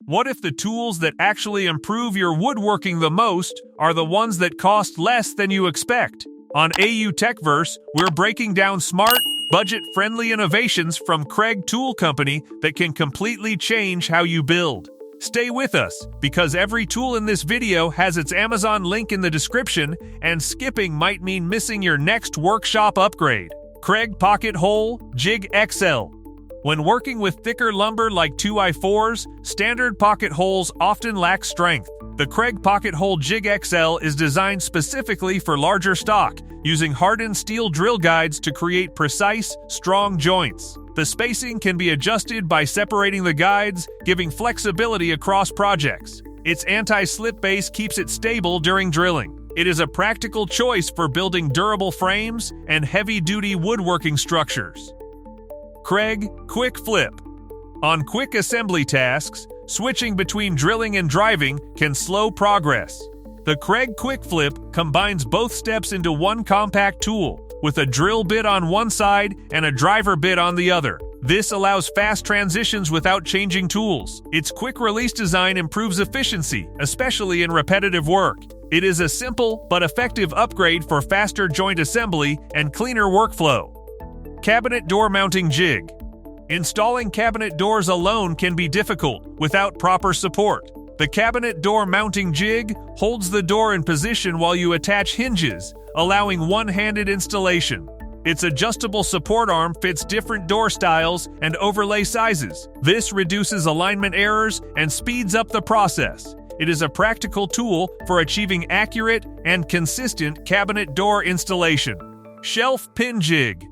What if the tools that actually improve your woodworking the most are the ones that cost less than you expect? On AU Techverse, we're breaking down smart, budget-friendly innovations from Kreg Tool Company that can completely change how you build. Stay with us, because every tool in this video has its Amazon link in the description, and skipping might mean missing your next workshop upgrade. Kreg Pocket Hole Jig XL. When working with thicker lumber like 2x4s, standard pocket holes often lack strength. The Kreg Pocket Hole Jig XL is designed specifically for larger stock, using hardened steel drill guides to create precise, strong joints. The spacing can be adjusted by separating the guides, giving flexibility across projects. Its anti-slip base keeps it stable during drilling. It is a practical choice for building durable frames and heavy-duty woodworking structures. Kreg Quick Flip. On quick assembly tasks, switching between drilling and driving can slow progress. The Kreg Quick Flip combines both steps into one compact tool, with a drill bit on one side and a driver bit on the other. This allows fast transitions without changing tools. Its quick-release design improves efficiency, especially in repetitive work. It is a simple but effective upgrade for faster joint assembly and cleaner workflow. Cabinet Door Mounting Jig. Installing cabinet doors alone can be difficult without proper support. The cabinet door mounting jig holds the door in position while you attach hinges, allowing one-handed installation. Its adjustable support arm fits different door styles and overlay sizes. This reduces alignment errors and speeds up the process. It is a practical tool for achieving accurate and consistent cabinet door installation. Shelf Pin Jig.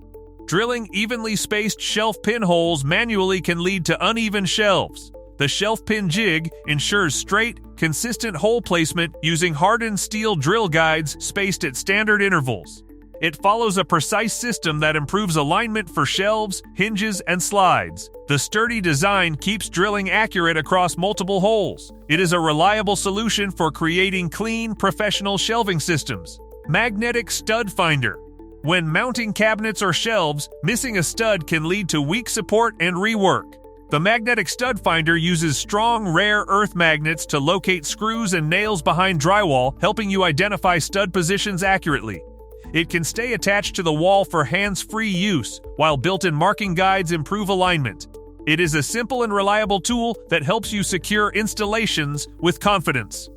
Drilling evenly spaced shelf pin holes manually can lead to uneven shelves. The shelf pin jig ensures straight, consistent hole placement using hardened steel drill guides spaced at standard intervals. It follows a precise system that improves alignment for shelves, hinges, and slides. The sturdy design keeps drilling accurate across multiple holes. It is a reliable solution for creating clean, professional shelving systems. Magnetic Stud Finder. When mounting cabinets or shelves, missing a stud can lead to weak support and rework. The Magnetic Stud Finder uses strong, rare earth magnets to locate screws and nails behind drywall, helping you identify stud positions accurately. It can stay attached to the wall for hands-free use, while built-in marking guides improve alignment. It is a simple and reliable tool that helps you secure installations with confidence.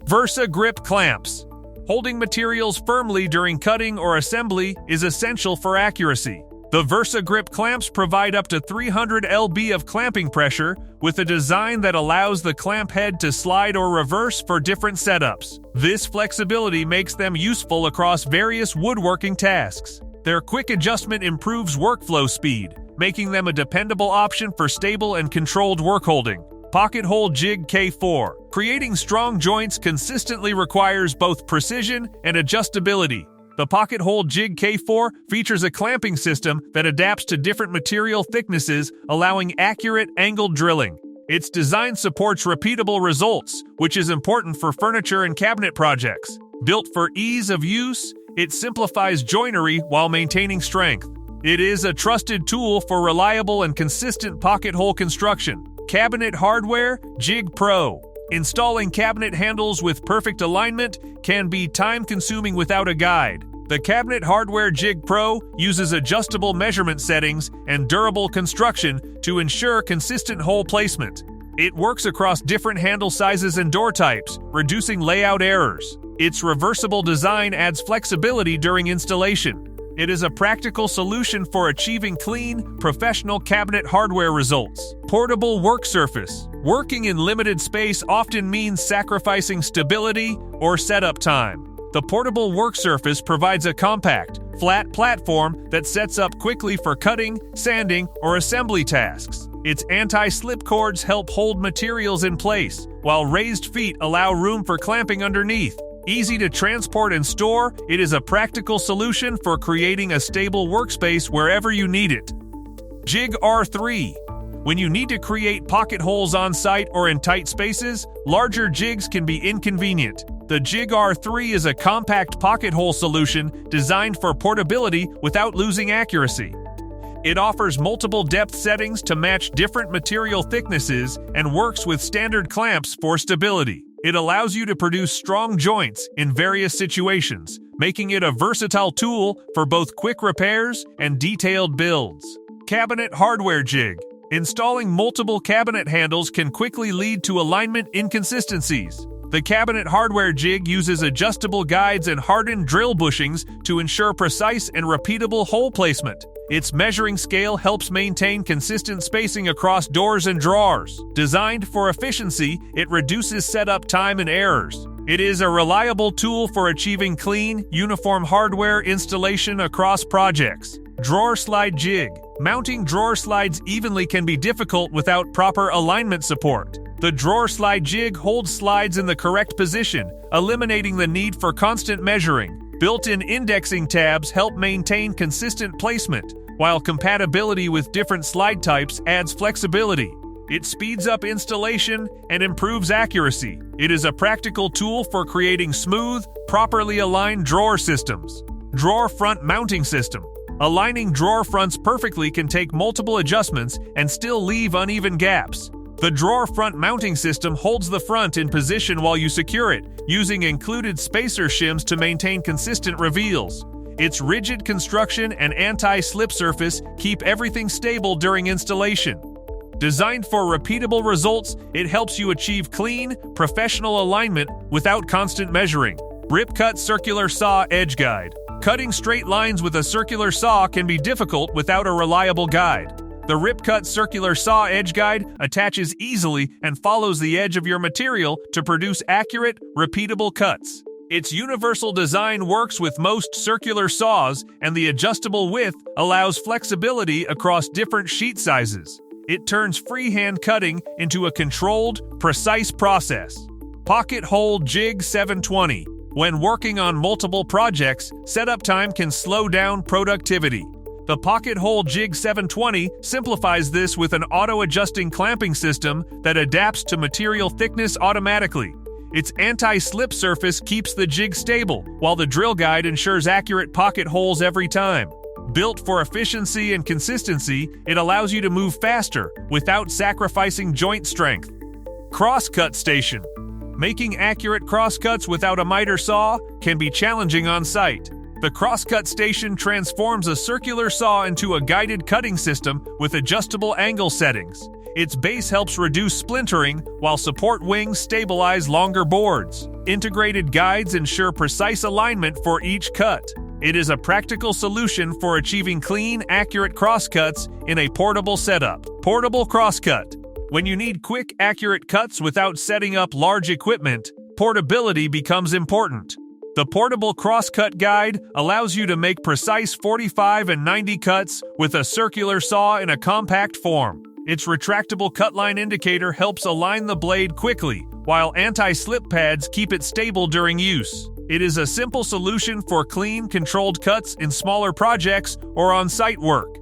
Versa Grip Clamps. Holding materials firmly during cutting or assembly is essential for accuracy. The Versa Grip clamps provide up to 300 lb of clamping pressure, with a design that allows the clamp head to slide or reverse for different setups. This flexibility makes them useful across various woodworking tasks. Their quick adjustment improves workflow speed, making them a dependable option for stable and controlled workholding. Pocket Hole Jig K4. Creating strong joints consistently requires both precision and adjustability. The Pocket Hole Jig K4 features a clamping system that adapts to different material thicknesses, allowing accurate angled drilling. Its design supports repeatable results, which is important for furniture and cabinet projects. Built for ease of use, it simplifies joinery while maintaining strength. It is a trusted tool for reliable and consistent pocket hole construction. Cabinet Hardware Jig Pro. Installing cabinet handles with perfect alignment can be time-consuming without a guide. The Cabinet Hardware Jig Pro uses adjustable measurement settings and durable construction to ensure consistent hole placement. It works across different handle sizes and door types, reducing layout errors. Its reversible design adds flexibility during installation. It is a practical solution for achieving clean, professional cabinet hardware results. Portable Work Surface. Working in limited space often means sacrificing stability or setup time. The Portable Work Surface provides a compact, flat platform that sets up quickly for cutting, sanding, or assembly tasks. Its anti-slip cords help hold materials in place, while raised feet allow room for clamping underneath. Easy to transport and store, it is a practical solution for creating a stable workspace wherever you need it. Jig R3. When you need to create pocket holes on site or in tight spaces, larger jigs can be inconvenient. The Jig R3 is a compact pocket hole solution designed for portability without losing accuracy. It offers multiple depth settings to match different material thicknesses and works with standard clamps for stability. It allows you to produce strong joints in various situations, making it a versatile tool for both quick repairs and detailed builds. Cabinet hardware jig. Installing multiple cabinet handles can quickly lead to alignment inconsistencies. The cabinet hardware jig uses adjustable guides and hardened drill bushings to ensure precise and repeatable hole placement. Its measuring scale helps maintain consistent spacing across doors and drawers. Designed for efficiency, it reduces setup time and errors. It is a reliable tool for achieving clean, uniform hardware installation across projects. Drawer slide jig. Mounting drawer slides evenly can be difficult without proper alignment support. The drawer slide jig holds slides in the correct position, eliminating the need for constant measuring. Built-in indexing tabs help maintain consistent placement, while compatibility with different slide types adds flexibility. It speeds up installation and improves accuracy. It is a practical tool for creating smooth, properly aligned drawer systems. Drawer front mounting system. Aligning drawer fronts perfectly can take multiple adjustments and still leave uneven gaps. The drawer front mounting system holds the front in position while you secure it, using included spacer shims to maintain consistent reveals. Its rigid construction and anti-slip surface keep everything stable during installation. Designed for repeatable results, it helps you achieve clean, professional alignment without constant measuring. Rip-cut circular saw edge guide. Cutting straight lines with a circular saw can be difficult without a reliable guide. The rip-cut circular saw edge guide attaches easily and follows the edge of your material to produce accurate, repeatable cuts. Its universal design works with most circular saws, and the adjustable width allows flexibility across different sheet sizes. It turns freehand cutting into a controlled, precise process. Pocket hole jig 720. When working on multiple projects, setup time can slow down productivity. The Pocket Hole Jig 720 simplifies this with an auto-adjusting clamping system that adapts to material thickness automatically. Its anti-slip surface keeps the jig stable, while the drill guide ensures accurate pocket holes every time. Built for efficiency and consistency, it allows you to move faster without sacrificing joint strength. Crosscut station. Making accurate crosscuts without a miter saw can be challenging on site. The crosscut station transforms a circular saw into a guided cutting system with adjustable angle settings. Its base helps reduce splintering, while support wings stabilize longer boards. Integrated guides ensure precise alignment for each cut. It is a practical solution for achieving clean, accurate crosscuts in a portable setup. Portable crosscut. When you need quick, accurate cuts without setting up large equipment, portability becomes important. The portable crosscut guide allows you to make precise 45 and 90 cuts with a circular saw in a compact form. Its retractable cutline indicator helps align the blade quickly, while anti-slip pads keep it stable during use. It is a simple solution for clean, controlled cuts in smaller projects or on-site work.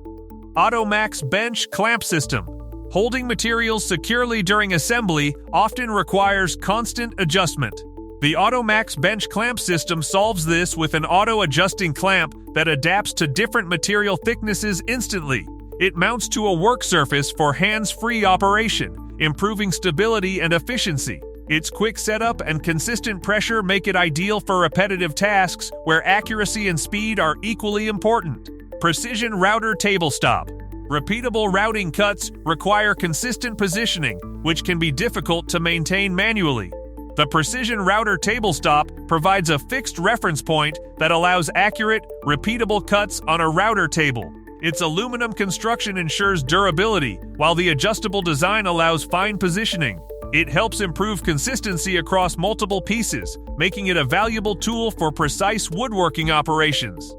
AutoMax Bench Clamp System. Holding materials securely during assembly often requires constant adjustment. The AutoMax Bench Clamp System solves this with an auto-adjusting clamp that adapts to different material thicknesses instantly. It mounts to a work surface for hands-free operation, improving stability and efficiency. Its quick setup and consistent pressure make it ideal for repetitive tasks where accuracy and speed are equally important. Precision Router Table Stop. Repeatable routing cuts require consistent positioning, which can be difficult to maintain manually. The Precision Router Table Stop provides a fixed reference point that allows accurate, repeatable cuts on a router table. Its aluminum construction ensures durability, while the adjustable design allows fine positioning. It helps improve consistency across multiple pieces, making it a valuable tool for precise woodworking operations.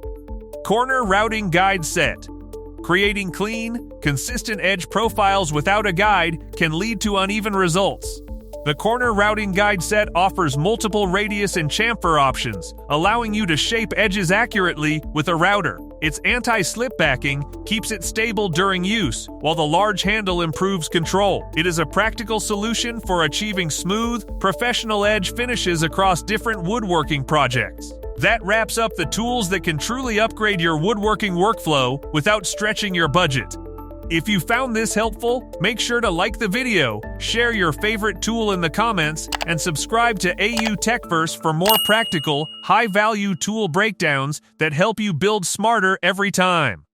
Corner Routing Guide Set. Creating clean, consistent edge profiles without a guide can lead to uneven results. The Corner Routing Guide Set offers multiple radius and chamfer options, allowing you to shape edges accurately with a router. Its anti-slip backing keeps it stable during use, while the large handle improves control. It is a practical solution for achieving smooth, professional edge finishes across different woodworking projects. That wraps up the tools that can truly upgrade your woodworking workflow without stretching your budget. If you found this helpful, make sure to like the video, share your favorite tool in the comments, and subscribe to AU Techverse for more practical, high-value tool breakdowns that help you build smarter every time.